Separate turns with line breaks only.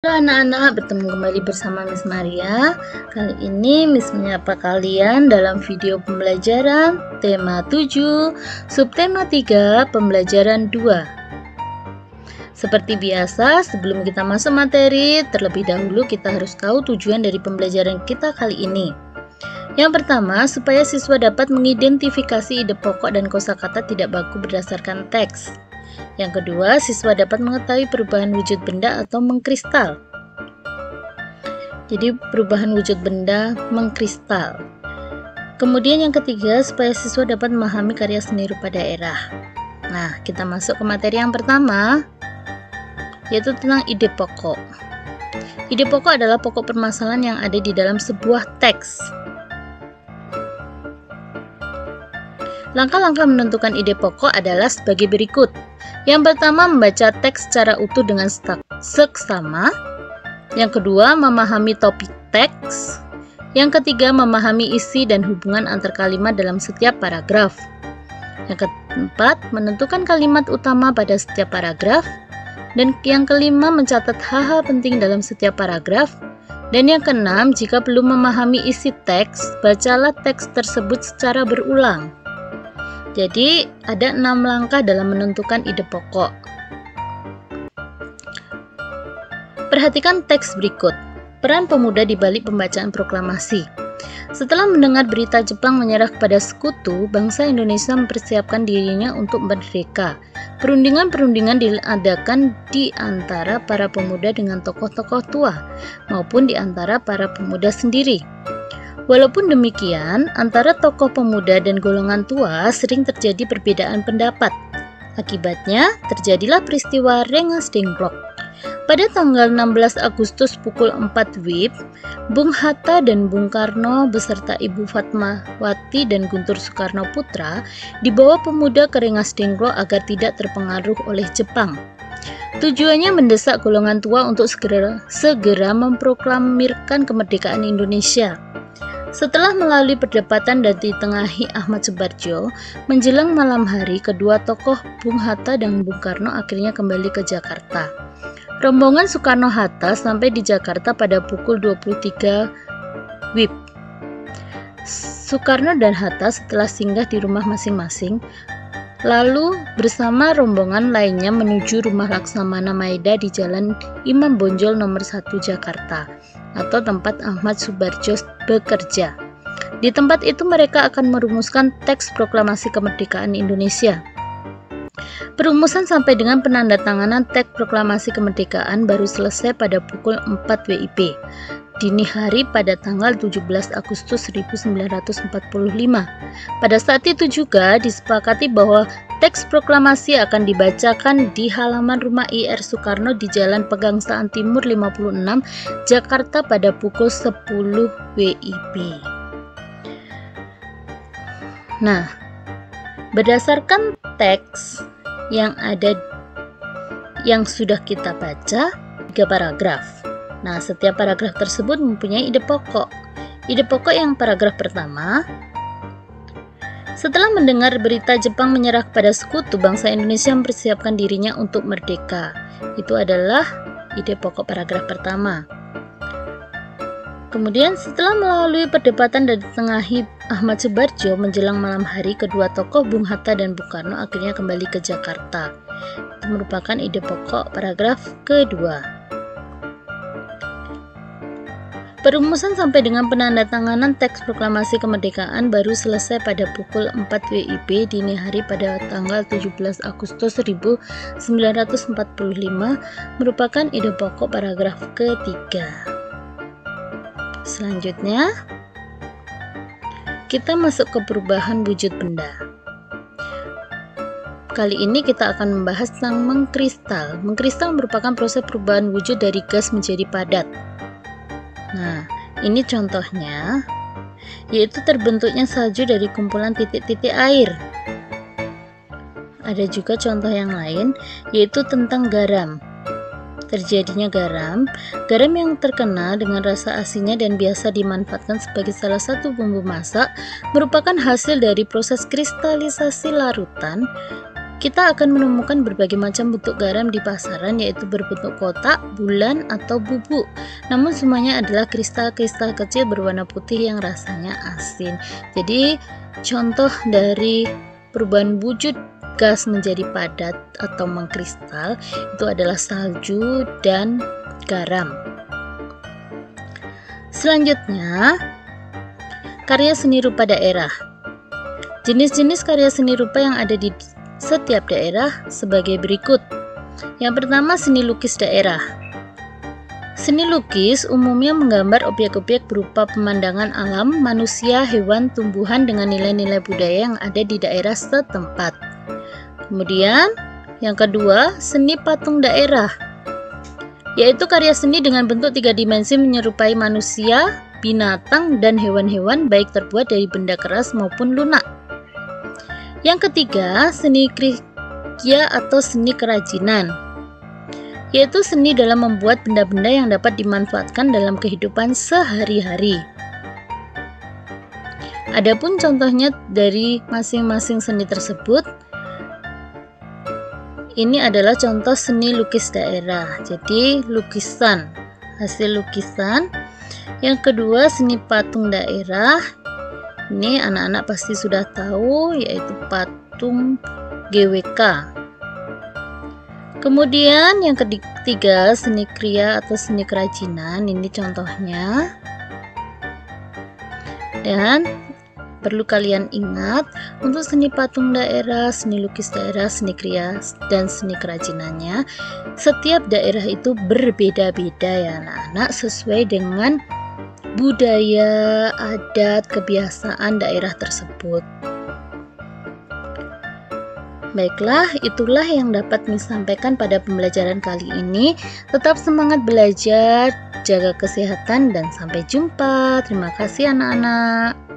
Halo anak-anak, bertemu kembali bersama Miss Maria. Kali ini Miss menyapa kalian dalam video pembelajaran tema 7, subtema 3, pembelajaran 2. Seperti biasa, sebelum kita masuk materi, terlebih dahulu kita harus tahu tujuan dari pembelajaran kita kali ini. Yang pertama, supaya siswa dapat mengidentifikasi ide pokok dan kosakata tidak baku berdasarkan teks. Yang kedua, siswa dapat mengetahui perubahan wujud benda atau mengkristal. Jadi, perubahan wujud benda mengkristal. Kemudian yang ketiga, supaya siswa dapat memahami karya seni rupa daerah. Nah, kita masuk ke materi yang pertama, yaitu tentang ide pokok. Ide pokok adalah pokok permasalahan yang ada di dalam sebuah teks. Langkah-langkah menentukan ide pokok adalah sebagai berikut. Yang pertama, membaca teks secara utuh dengan seksama. Yang kedua, memahami topik teks. Yang ketiga, memahami isi dan hubungan antar kalimat dalam setiap paragraf. Yang keempat, menentukan kalimat utama pada setiap paragraf. Dan yang kelima, mencatat hal-hal penting dalam setiap paragraf. Dan yang keenam, jika belum memahami isi teks, bacalah teks tersebut secara berulang. Jadi, ada 6 langkah dalam menentukan ide pokok. Perhatikan teks berikut. Peran pemuda di balik pembacaan proklamasi. Setelah mendengar berita Jepang menyerah kepada sekutu, bangsa Indonesia mempersiapkan dirinya untuk merdeka. Perundingan-perundingan diadakan di antara para pemuda dengan tokoh-tokoh tua, maupun di antara para pemuda sendiri. Walaupun demikian, antara tokoh pemuda dan golongan tua sering terjadi perbedaan pendapat. Akibatnya, terjadilah peristiwa Rengas Dengklok. Pada tanggal 16 Agustus pukul 4 WIB, Bung Hatta dan Bung Karno beserta Ibu Fatmawati dan Guntur Soekarno Putra dibawa pemuda ke Rengas Dengklok agar tidak terpengaruh oleh Jepang. Tujuannya mendesak golongan tua untuk segera memproklamirkan kemerdekaan Indonesia. Setelah melalui perdebatan dan ditengahi Ahmad Subarjo, menjelang malam hari, kedua tokoh Bung Hatta dan Bung Karno akhirnya kembali ke Jakarta. Rombongan Soekarno-Hatta sampai di Jakarta pada pukul 23 WIB. Soekarno dan Hatta setelah singgah di rumah masing-masing, lalu bersama rombongan lainnya menuju rumah Laksamana Maeda di Jalan Imam Bonjol nomor 1 Jakarta, atau tempat Ahmad Subarjo bekerja. Di tempat itu mereka akan merumuskan teks proklamasi kemerdekaan Indonesia. Perumusan sampai dengan penandatanganan teks proklamasi kemerdekaan baru selesai pada pukul 4 WIB dini hari pada tanggal 17 Agustus 1945. Pada saat itu juga disepakati bahwa teks proklamasi akan dibacakan di halaman rumah IR Soekarno di Jalan Pegangsaan Timur 56, Jakarta pada pukul 10 WIB. Nah, berdasarkan teks yang sudah kita baca, 3 paragraf. Nah, setiap paragraf tersebut mempunyai ide pokok. Ide pokok yang paragraf pertama, setelah mendengar berita Jepang menyerah kepada sekutu, bangsa Indonesia mempersiapkan dirinya untuk merdeka. Itu adalah ide pokok paragraf pertama. Kemudian setelah melalui perdebatan dan ditengahi Ahmad Subarjo, menjelang malam hari, kedua tokoh Bung Hatta dan Bung Karno akhirnya kembali ke Jakarta. Itu merupakan ide pokok paragraf kedua. Perumusan sampai dengan penandatanganan teks proklamasi kemerdekaan baru selesai pada pukul 4 WIB dini hari pada tanggal 17 Agustus 1945 merupakan ide pokok paragraf ketiga. Selanjutnya, kita masuk ke perubahan wujud benda. Kali ini kita akan membahas tentang mengkristal. Mengkristal merupakan proses perubahan wujud dari gas menjadi padat. Nah, ini contohnya, yaitu terbentuknya salju dari kumpulan titik-titik air. Ada juga contoh yang lain, yaitu tentang garam. Terjadinya garam yang terkenal dengan rasa asinnya dan biasa dimanfaatkan sebagai salah satu bumbu masak, merupakan hasil dari proses kristalisasi larutan kita akan menemukan berbagai macam bentuk garam di pasaran, yaitu berbentuk kotak, bulan, atau bubuk. Namun semuanya adalah kristal-kristal kecil berwarna putih yang rasanya asin. Jadi contoh dari perubahan wujud gas menjadi padat atau mengkristal itu adalah salju dan garam. Selanjutnya, karya seni rupa daerah. Jenis-jenis karya seni rupa yang ada di setiap daerah sebagai berikut. Yang pertama, seni lukis daerah. Seni lukis umumnya menggambar objek-objek berupa pemandangan alam, manusia, hewan, tumbuhan dengan nilai-nilai budaya yang ada di daerah setempat. Kemudian, yang kedua, seni patung daerah, yaitu karya seni dengan bentuk 3 dimensi menyerupai manusia, binatang, dan hewan-hewan, baik terbuat dari benda keras maupun lunak. Yang ketiga, seni kriya atau seni kerajinan, yaitu seni dalam membuat benda-benda yang dapat dimanfaatkan dalam kehidupan sehari-hari. Adapun contohnya dari masing-masing seni tersebut, ini adalah contoh seni lukis daerah. Jadi lukisan, hasil lukisan. Yang kedua, seni patung daerah. Ini anak-anak pasti sudah tahu, yaitu patung GWK. Kemudian yang ketiga, seni kriya atau seni kerajinan. Ini contohnya. Dan perlu kalian ingat, untuk seni patung daerah, seni lukis daerah, seni kriya, dan seni kerajinannya, setiap daerah itu berbeda-beda ya anak-anak, sesuai dengan budaya, adat, kebiasaan daerah tersebut. Baiklah, itulah yang dapat disampaikan pada pembelajaran kali ini. Tetap semangat belajar, jaga kesehatan, dan sampai jumpa. Terima kasih anak-anak.